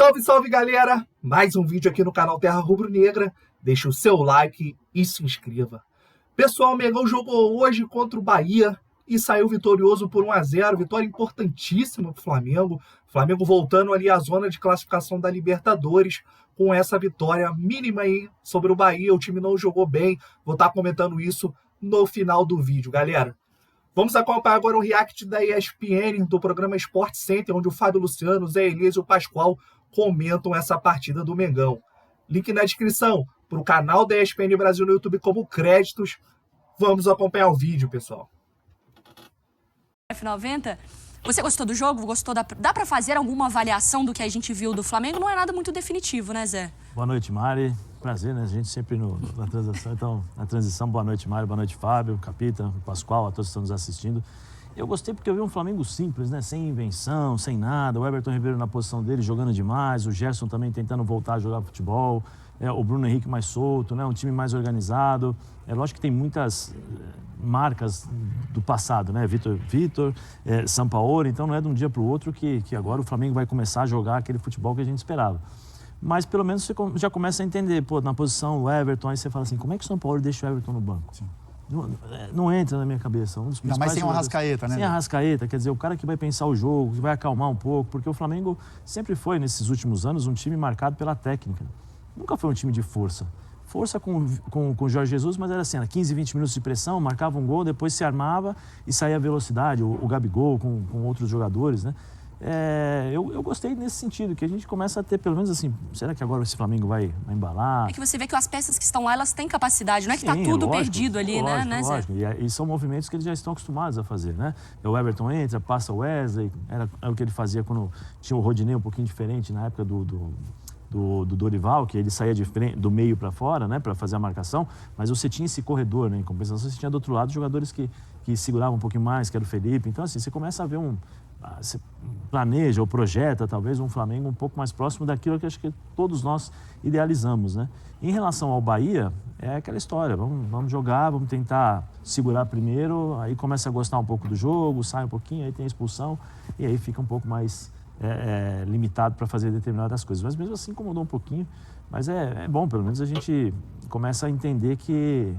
Salve, salve, galera! Mais um vídeo aqui no canal Terra Rubro-Negra. Deixa o seu like e se inscreva. Pessoal, o Mengão jogou hoje contra o Bahia e saiu vitorioso por 1-0. Vitória importantíssima para o Flamengo. Flamengo voltando ali à zona de classificação da Libertadores com essa vitória mínima aí sobre o Bahia. O time não jogou bem. Vou estar comentando isso no final do vídeo, galera. Vamos acompanhar agora o react da ESPN, do programa Sport Center, onde o Fábio Luciano, o Zé Elias e o Pascoal comentam essa partida do Mengão. Link na descrição para o canal da ESPN Brasil no YouTube como créditos. Vamos acompanhar o vídeo, pessoal. F90, você gostou do jogo? Dá para fazer alguma avaliação do que a gente viu do Flamengo? Não é nada muito definitivo, né, Zé? Boa noite, Mari. Prazer, né? A gente sempre na transição. Então, na transição, boa noite, Mário, boa noite, Fábio, Capita, Pascoal, a todos que estão nos assistindo. Eu gostei porque eu vi um Flamengo simples, né? Sem invenção, sem nada. O Everton Ribeiro na posição dele, jogando demais. O Gerson também tentando voltar a jogar futebol. O Bruno Henrique mais solto, né? Um time mais organizado. É lógico que tem muitas marcas do passado, né? Vitor, Sampaoli. Então, não é de um dia para o outro que agora o Flamengo vai começar a jogar aquele futebol que a gente esperava. Mas pelo menos você já começa a entender, pô, na posição o Everton, aí você fala assim, como é que o São Paulo deixa o Everton no banco? Sim. Não entra na minha cabeça. Um dos não, mas sem o Arrascaeta, né? Sem Arrascaeta, quer dizer, o cara que vai pensar o jogo, que vai acalmar um pouco, porque o Flamengo sempre foi, nesses últimos anos, um time marcado pela técnica. Nunca foi um time de força. Força com o Jorge Jesus, mas era assim, era 15, 20 minutos de pressão, marcava um gol, depois se armava e saía a velocidade, o Gabigol com outros jogadores, né? Eu gostei nesse sentido, que a gente começa a ter, pelo menos assim, será que agora esse Flamengo vai embalar? É que você vê que as peças que estão lá, elas têm capacidade, não é que está tudo perdido ali, né, Zé? Lógico. E são movimentos que eles já estão acostumados a fazer, né? O Everton entra, passa o Wesley, era o que ele fazia quando tinha o Rodinei um pouquinho diferente na época do Dorival, que ele saía do meio para fora, né, para fazer a marcação, mas você tinha esse corredor, né, em compensação você tinha do outro lado jogadores que seguravam um pouquinho mais, que era o Felipe. Então assim, você começa a ver você planeja ou projeta talvez um Flamengo um pouco mais próximo daquilo que acho que todos nós idealizamos, né? Em relação ao Bahia, é aquela história, vamos jogar, vamos tentar segurar primeiro, aí começa a gostar um pouco do jogo, sai um pouquinho, aí tem a expulsão e aí fica um pouco mais limitado para fazer determinadas coisas. Mas mesmo assim incomodou um pouquinho, mas é bom, pelo menos a gente começa a entender que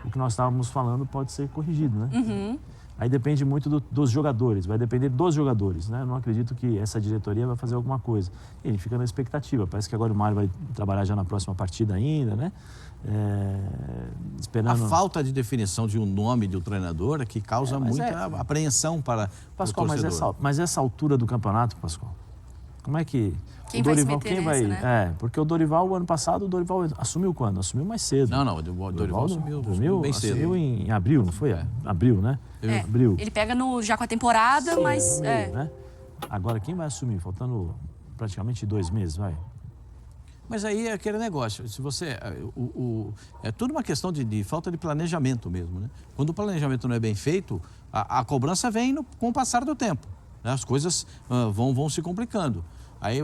o que nós estávamos falando pode ser corrigido, né? Uhum. Aí depende muito dos jogadores, vai depender dos jogadores, né? Eu não acredito que essa diretoria vai fazer alguma coisa. E a gente fica na expectativa, parece que agora o Mário vai trabalhar já na próxima partida ainda, né? Esperando... A falta de definição de um nome de um treinador é que causa muita apreensão para Pascoal, o torcedor. mas essa altura do campeonato, Pascoal, como é que... Quem vai se meter nessa, né? Porque o Dorival, o ano passado, o Dorival assumiu quando? Assumiu mais cedo. Não, o Dorival assumiu bem cedo. Assumiu em abril, não foi? Abril, né? Abril. Ele pega já com a temporada, sim, mas... Né? Agora, quem vai assumir? Faltando praticamente 2 meses, vai? Mas aí é aquele negócio, se você... é tudo uma questão de falta de planejamento mesmo, né? Quando o planejamento não é bem feito, a cobrança vem com o passar do tempo, né? As coisas vão se complicando. Aí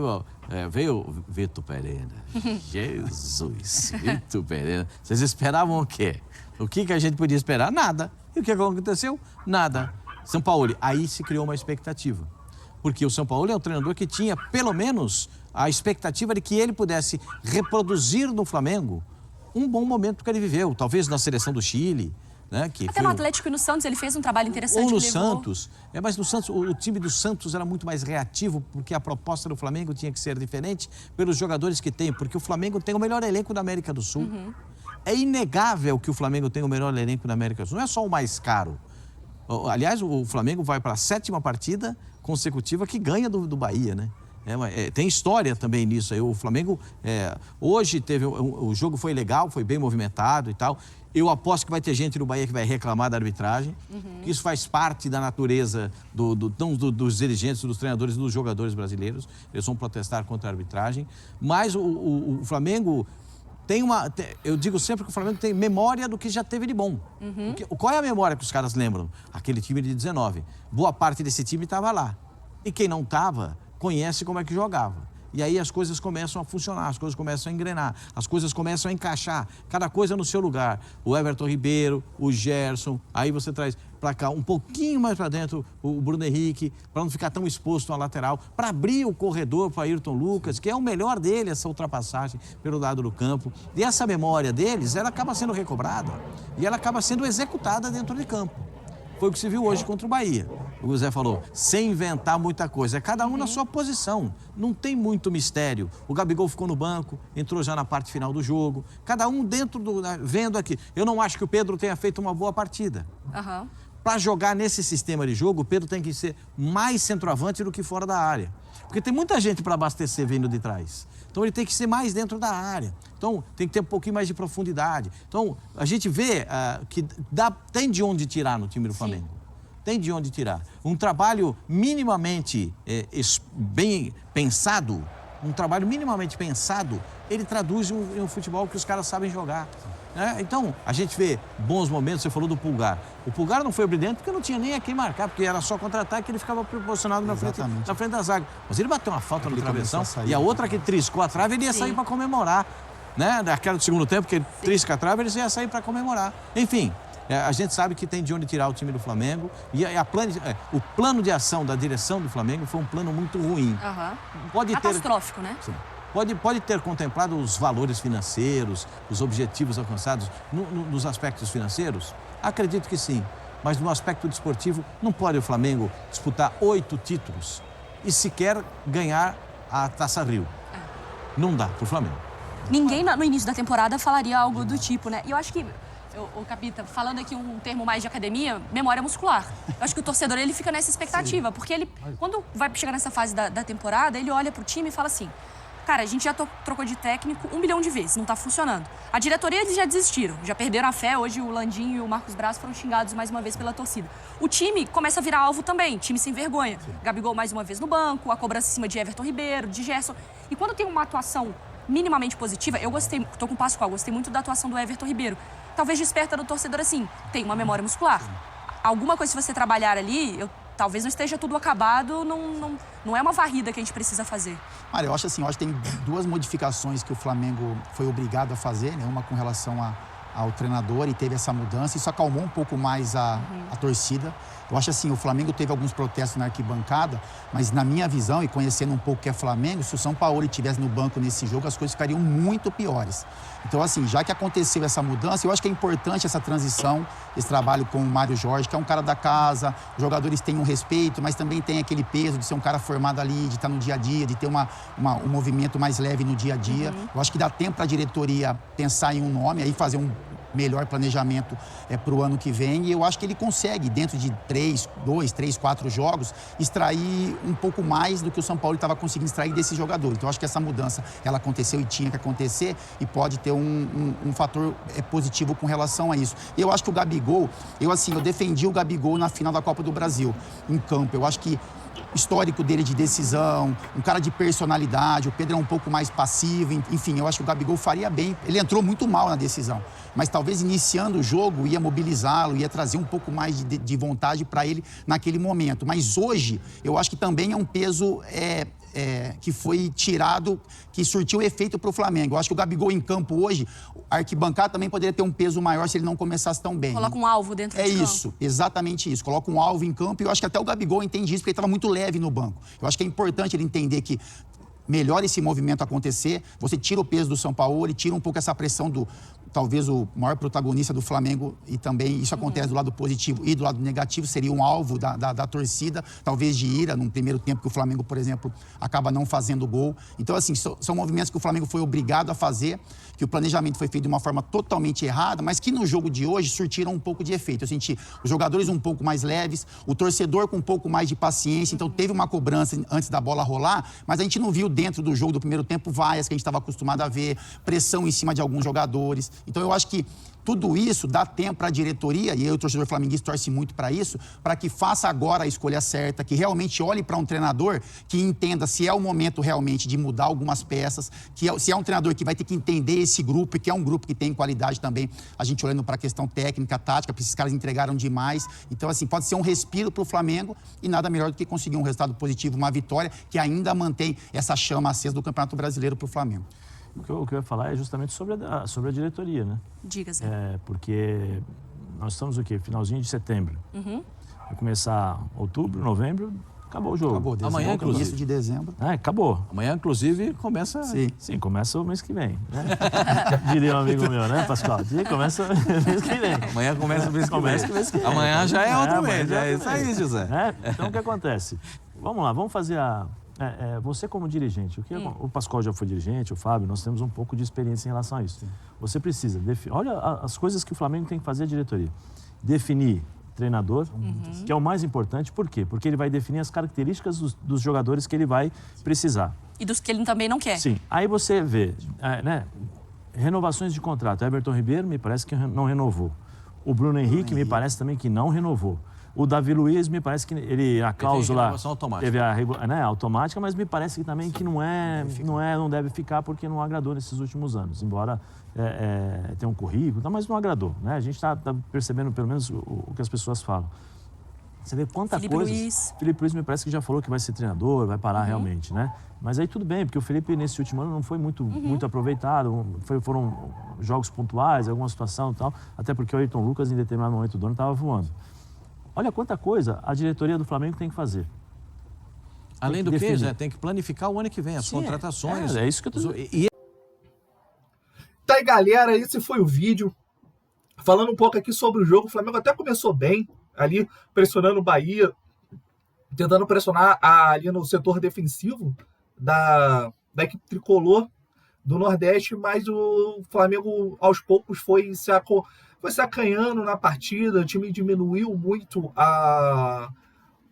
veio o Vitor Pereira. Jesus, Vitor Pereira. Vocês esperavam o quê? O que a gente podia esperar? Nada. E o que aconteceu? Nada. São Paulo, aí se criou uma expectativa. Porque o São Paulo é um treinador que tinha, pelo menos, a expectativa de que ele pudesse reproduzir no Flamengo um bom momento que ele viveu. Talvez na seleção do Chile. Né, até no Atlético e no Santos ele fez um trabalho interessante. Ou no Santos. Mas no Santos, o time do Santos era muito mais reativo, porque a proposta do Flamengo tinha que ser diferente pelos jogadores que tem, porque o Flamengo tem o melhor elenco da América do Sul. Uhum. É inegável que o Flamengo tem o melhor elenco da América do Sul. Não é só o mais caro. Aliás, o Flamengo vai para a 7ª partida consecutiva que ganha do Bahia, né? Tem história também nisso aí. O Flamengo, hoje teve, o jogo foi legal, foi bem movimentado e tal. Eu aposto que vai ter gente no Bahia que vai reclamar da arbitragem. Uhum. Isso faz parte da natureza dos dirigentes, dos treinadores, dos jogadores brasileiros. Eles vão protestar contra a arbitragem. Mas o Flamengo eu digo sempre que o Flamengo tem memória do que já teve de bom. Uhum. Qual é a memória que os caras lembram? Aquele time de 19. Boa parte desse time estava lá. E quem não estava, conhece como é que jogava. E aí as coisas começam a funcionar, as coisas começam a engrenar, as coisas começam a encaixar, cada coisa no seu lugar. O Everton Ribeiro, o Gerson, aí você traz para cá um pouquinho mais para dentro o Bruno Henrique, para não ficar tão exposto na lateral, para abrir o corredor para Ayrton Lucas, que é o melhor dele, essa ultrapassagem pelo lado do campo. E essa memória deles, ela acaba sendo recobrada e ela acaba sendo executada dentro de campo. Foi o que se viu hoje contra o Bahia. O José falou, sem inventar muita coisa. É cada um na sua posição. Não tem muito mistério. O Gabigol ficou no banco, entrou já na parte final do jogo. Cada um dentro do... vendo aqui. Eu não acho que o Pedro tenha feito uma boa partida. Para jogar nesse sistema de jogo, o Pedro tem que ser mais centroavante do que fora da área. Porque tem muita gente para abastecer vindo de trás. Então, ele tem que ser mais dentro da área. Então, tem que ter um pouquinho mais de profundidade. Então, a gente vê que tem de onde tirar no time do Flamengo. Tem de onde tirar. Um trabalho minimamente bem pensado, ele traduz um futebol que os caras sabem jogar. Então, a gente vê bons momentos, você falou do Pulgar. O Pulgar não foi brilhante porque não tinha nem a quem marcar, porque era só contra-ataque, ele ficava proporcionado na frente da zaga. Mas ele bateu uma falta no travessão e a outra que triscou a trave, ele ia sair para comemorar. Daquela do segundo tempo, que ele trisca a trave, ele ia sair para comemorar. Enfim, a gente sabe que tem de onde tirar o time do Flamengo e o plano de ação da direção do Flamengo foi um plano muito ruim. Catastrófico, né? Sim. Pode ter contemplado os valores financeiros, os objetivos alcançados nos aspectos financeiros? Acredito que sim. Mas no aspecto desportivo, não pode o Flamengo disputar 8 títulos e sequer ganhar a Taça Rio. Não dá pro Flamengo. Ninguém no início da temporada falaria algo do tipo, né? E eu acho que, o Capita, falando aqui um termo mais de academia, memória muscular. Eu acho que o torcedor, ele fica nessa expectativa, porque ele, quando vai chegar nessa fase da temporada, ele olha pro time e fala assim... Cara, a gente já trocou de técnico 1 milhão de vezes, não tá funcionando. A diretoria, eles já desistiram, já perderam a fé. Hoje o Landinho e o Marcos Braz foram xingados mais uma vez pela torcida. O time começa a virar alvo também, time sem vergonha. Gabigol mais uma vez no banco, a cobrança em cima de Everton Ribeiro, de Gerson. E quando tem uma atuação minimamente positiva, eu gostei, tô com o Pascoal, gostei muito da atuação do Everton Ribeiro. Talvez desperta do torcedor assim, tem uma memória muscular. Alguma coisa, se você trabalhar ali, talvez não esteja tudo acabado, não é uma varrida que a gente precisa fazer. Olha, eu acho assim, que tem 2 modificações que o Flamengo foi obrigado a fazer, né? Uma com relação ao treinador e teve essa mudança, isso acalmou um pouco mais a torcida. Eu acho assim, o Flamengo teve alguns protestos na arquibancada, mas na minha visão e conhecendo um pouco o que é Flamengo, se o São Paulo estivesse no banco nesse jogo, as coisas ficariam muito piores. Então assim, já que aconteceu essa mudança, eu acho que é importante essa transição, esse trabalho com o Mário Jorge, que é um cara da casa, os jogadores têm um respeito, mas também tem aquele peso de ser um cara formado ali, de estar no dia a dia, de ter um movimento mais leve no dia a dia. Eu acho que dá tempo para a diretoria pensar em um nome, aí fazer um melhor planejamento para o ano que vem, e eu acho que ele consegue, dentro de 2, 3, 4 jogos, extrair um pouco mais do que o São Paulo estava conseguindo extrair desse jogador. Então, eu acho que essa mudança, ela aconteceu e tinha que acontecer, e pode ter um fator positivo com relação a isso. Eu acho que o Gabigol, eu defendi o Gabigol na final da Copa do Brasil, em campo. Eu acho que histórico dele de decisão, um cara de personalidade, o Pedro é um pouco mais passivo, enfim, eu acho que o Gabigol faria bem. Ele entrou muito mal na decisão, mas talvez iniciando o jogo ia mobilizá-lo, ia trazer um pouco mais de vontade para ele naquele momento. Mas hoje, eu acho que também é um peso que foi tirado, que surtiu efeito para o Flamengo. Eu acho que o Gabigol em campo hoje, a arquibancada também poderia ter um peso maior se ele não começasse tão bem. Coloca um alvo dentro de campo. É isso, exatamente isso. Coloca um alvo em campo e eu acho que até o Gabigol entende isso, porque ele estava muito leve no banco. Eu acho que é importante ele entender que melhor esse movimento acontecer, você tira o peso do São Paulo e tira um pouco essa pressão do, talvez, o maior protagonista do Flamengo, e também isso acontece do lado positivo e do lado negativo, seria um alvo da torcida, talvez de ira, num primeiro tempo que o Flamengo, por exemplo, acaba não fazendo gol. Então, assim, são movimentos que o Flamengo foi obrigado a fazer, que o planejamento foi feito de uma forma totalmente errada, mas que no jogo de hoje surtiram um pouco de efeito. Eu senti os jogadores um pouco mais leves, o torcedor com um pouco mais de paciência, então teve uma cobrança antes da bola rolar, mas a gente não viu dentro do jogo do primeiro tempo vaias que a gente estava acostumado a ver, pressão em cima de alguns jogadores. Então eu acho que tudo isso dá tempo para a diretoria, e eu, o torcedor flamenguista, torce muito para isso, para que faça agora a escolha certa, que realmente olhe para um treinador que entenda se é o momento realmente de mudar algumas peças, se é um treinador que vai ter que entender esse grupo, e que é um grupo que tem qualidade também, a gente olhando para a questão técnica, tática, porque esses caras entregaram demais. Então, assim, pode ser um respiro para o Flamengo e nada melhor do que conseguir um resultado positivo, uma vitória que ainda mantém essa chama acesa do Campeonato Brasileiro para o Flamengo. O que eu ia falar é justamente sobre a diretoria, né? Diga, Zé. Porque nós estamos o quê? Finalzinho de setembro. Vai começar outubro, novembro, acabou o jogo. Acabou, dezembro, Amanhã, inclusive. início de dezembro. Acabou. Amanhã, inclusive, começa... Sim, começa o mês que vem, né? Diria um amigo meu, né, Pascoal? Começa o mês que vem. Amanhã começa o mês que vem. vem. Amanhã já é outro amanhã mês. já É isso aí, José. Então, o que acontece? Vamos lá, vamos fazer você como dirigente, o Pascoal já foi dirigente, o Fábio, nós temos um pouco de experiência em relação a isso. Sim. Você precisa, olha as coisas que o Flamengo tem que fazer a diretoria. Definir treinador, que é o mais importante, por quê? Porque ele vai definir as características dos jogadores que ele vai precisar. E dos que ele também não quer. Sim, aí você vê, renovações de contrato. Everton Ribeiro me parece que não renovou. O Bruno Henrique me parece também que não renovou. O Davi Luiz, me parece que a cláusula teve a automática, mas me parece que também que não deve ficar porque não agradou nesses últimos anos, embora tenha um currículo, mas não agradou, né? A gente está percebendo pelo menos o que as pessoas falam. Você vê quanta coisa. Felipe Luiz me parece que já falou que vai ser treinador, vai parar realmente, né? Mas aí tudo bem, porque o Felipe nesse último ano não foi muito aproveitado, foram jogos pontuais, alguma situação e tal, até porque o Ayrton Lucas em determinado momento do ano estava voando. Olha quanta coisa a diretoria do Flamengo tem que fazer. Além do que, Zé, tem que planificar o ano que vem, as contratações. É isso que eu estou dizendo. Tá aí, galera, esse foi o vídeo. Falando um pouco aqui sobre o jogo, o Flamengo até começou bem, ali pressionando o Bahia, tentando pressionar ali no setor defensivo da equipe tricolor do Nordeste, mas o Flamengo aos poucos foi se acanhando na partida, o time diminuiu muito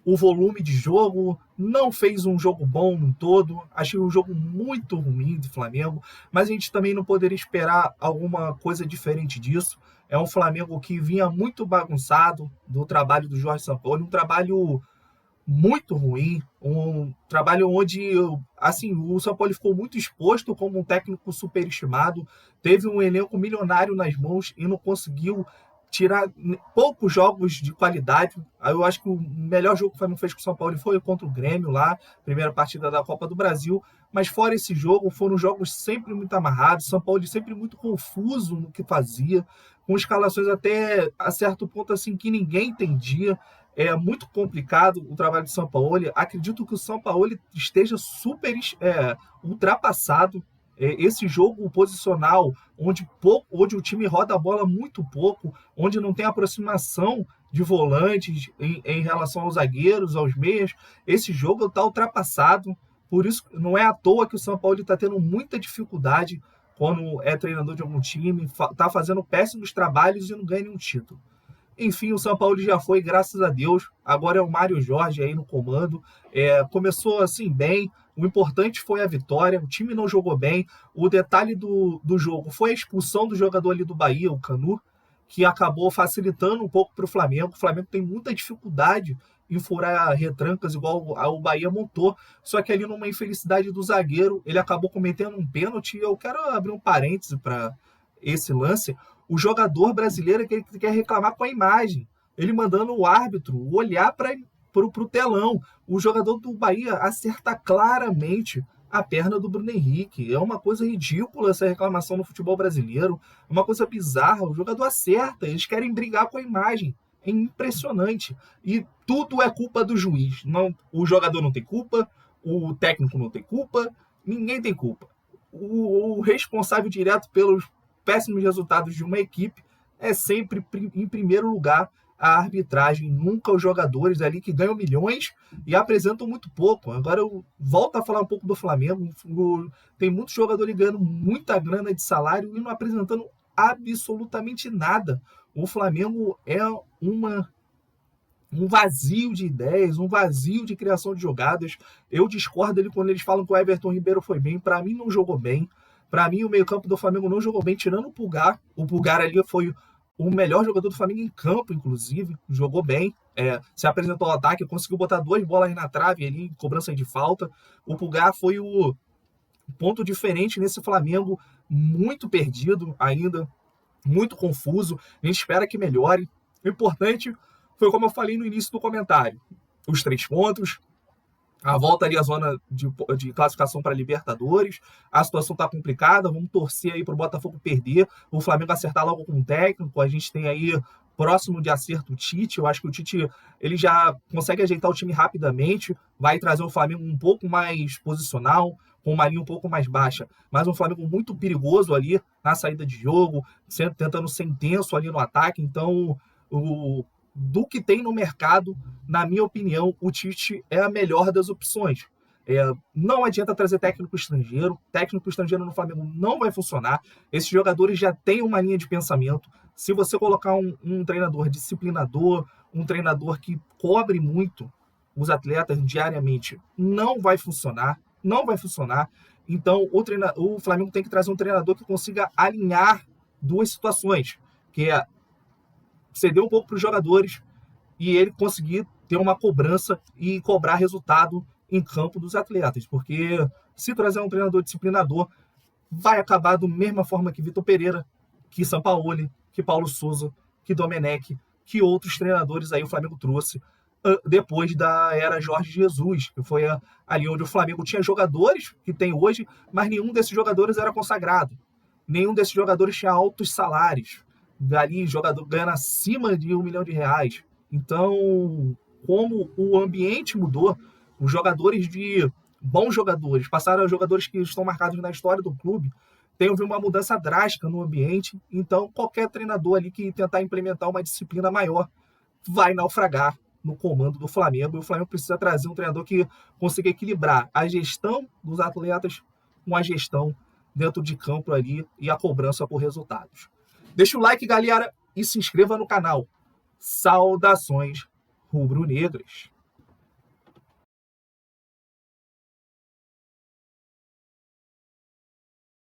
o volume de jogo, não fez um jogo bom no todo, achei um jogo muito ruim do Flamengo, mas a gente também não poderia esperar alguma coisa diferente disso. É um Flamengo que vinha muito bagunçado do trabalho do Jorge Sampaoli, um trabalho muito ruim, um trabalho onde assim, o Sampaoli ficou muito exposto como um técnico superestimado, teve um elenco milionário nas mãos e não conseguiu tirar poucos jogos de qualidade. Eu acho que o melhor jogo que o Flamengo fez com o São Paulo foi contra o Grêmio lá, primeira partida da Copa do Brasil, mas fora esse jogo, foram jogos sempre muito amarrados, São Paulo sempre muito confuso no que fazia, com escalações até a certo ponto assim que ninguém entendia. É muito complicado o trabalho de São Paulo. Acredito que o São Paulo esteja super ultrapassado. Esse jogo posicional, onde o time roda a bola muito pouco, onde não tem aproximação de volantes em relação aos zagueiros, aos meias, esse jogo está ultrapassado. Por isso, não é à toa que o São Paulo está tendo muita dificuldade quando é treinador de algum time, está fazendo péssimos trabalhos e não ganha nenhum título. Enfim, o São Paulo já foi, graças a Deus. Agora é o Mário Jorge aí no comando. Começou assim bem. O importante foi a vitória. O time não jogou bem. O detalhe do jogo foi a expulsão do jogador ali do Bahia, o Canu, que acabou facilitando um pouco para o Flamengo. O Flamengo tem muita dificuldade em furar retrancas igual o Bahia montou. Só que ali numa infelicidade do zagueiro, ele acabou cometendo um pênalti. Eu quero abrir um parêntese para esse lance. O jogador brasileiro que quer reclamar com a imagem, ele mandando o árbitro olhar para o telão. O jogador do Bahia acerta claramente a perna do Bruno Henrique. É uma coisa ridícula essa reclamação no futebol brasileiro, é uma coisa bizarra. O jogador acerta, eles querem brigar com a imagem. É impressionante. E tudo é culpa do juiz. Não, o jogador não tem culpa, o técnico não tem culpa, ninguém tem culpa. O responsável direto pelos péssimos resultados de uma equipe é sempre, em primeiro lugar, a arbitragem, nunca os jogadores ali que ganham milhões e apresentam muito pouco. Agora eu volto a falar um pouco do Flamengo. Tem muitos jogadores ganhando muita grana de salário e não apresentando absolutamente nada. O Flamengo é um vazio de ideias, um vazio de criação de jogadas. Eu discordo quando eles falam que o Everton Ribeiro foi bem. Para mim não jogou bem. Para mim, o meio-campo do Flamengo não jogou bem, tirando o Pulgar. O Pulgar ali foi o melhor jogador do Flamengo em campo, inclusive. Jogou bem, se apresentou ao ataque, conseguiu botar 2 bolas na trave ali, em cobrança de falta. O Pulgar foi o ponto diferente nesse Flamengo, muito perdido ainda, muito confuso. A gente espera que melhore. O importante foi, como eu falei no início do comentário, os 3 pontos, a volta ali à zona de classificação para Libertadores. A situação está complicada, vamos torcer aí para o Botafogo perder, o Flamengo acertar logo com o técnico. A gente tem aí, próximo de acerto, o Tite. Eu acho que o Tite ele já consegue ajeitar o time rapidamente, vai trazer o Flamengo um pouco mais posicional, com uma linha um pouco mais baixa, mas um Flamengo muito perigoso ali na saída de jogo, tentando ser intenso ali no ataque. Então, do que tem no mercado, na minha opinião, o Tite é a melhor das opções. Não adianta trazer técnico estrangeiro no Flamengo não vai funcionar. Esses jogadores já têm uma linha de pensamento. Se você colocar um treinador disciplinador, um treinador que cobre muito os atletas diariamente, não vai funcionar. Então, o Flamengo tem que trazer um treinador que consiga alinhar 2 situações, que é ceder um pouco para os jogadores e ele conseguir ter uma cobrança e cobrar resultado em campo dos atletas. Porque se trazer um treinador disciplinador, vai acabar da mesma forma que Vitor Pereira, que Sampaoli, que Paulo Souza, que Domenech, que outros treinadores aí o Flamengo trouxe depois da era Jorge Jesus, que foi ali onde o Flamengo tinha jogadores que tem hoje, mas nenhum desses jogadores era consagrado. Nenhum desses jogadores tinha altos salários. Dali, jogador ganhando acima de R$1 milhão. Então, como o ambiente mudou, os jogadores bons jogadores passaram a jogadores que estão marcados na história do clube, tem uma mudança drástica no ambiente. Então, qualquer treinador ali que tentar implementar uma disciplina maior vai naufragar no comando do Flamengo. E o Flamengo precisa trazer um treinador que consiga equilibrar a gestão dos atletas com a gestão dentro de campo ali e a cobrança por resultados. Deixa o like, galera, e se inscreva no canal. Saudações rubro-negras.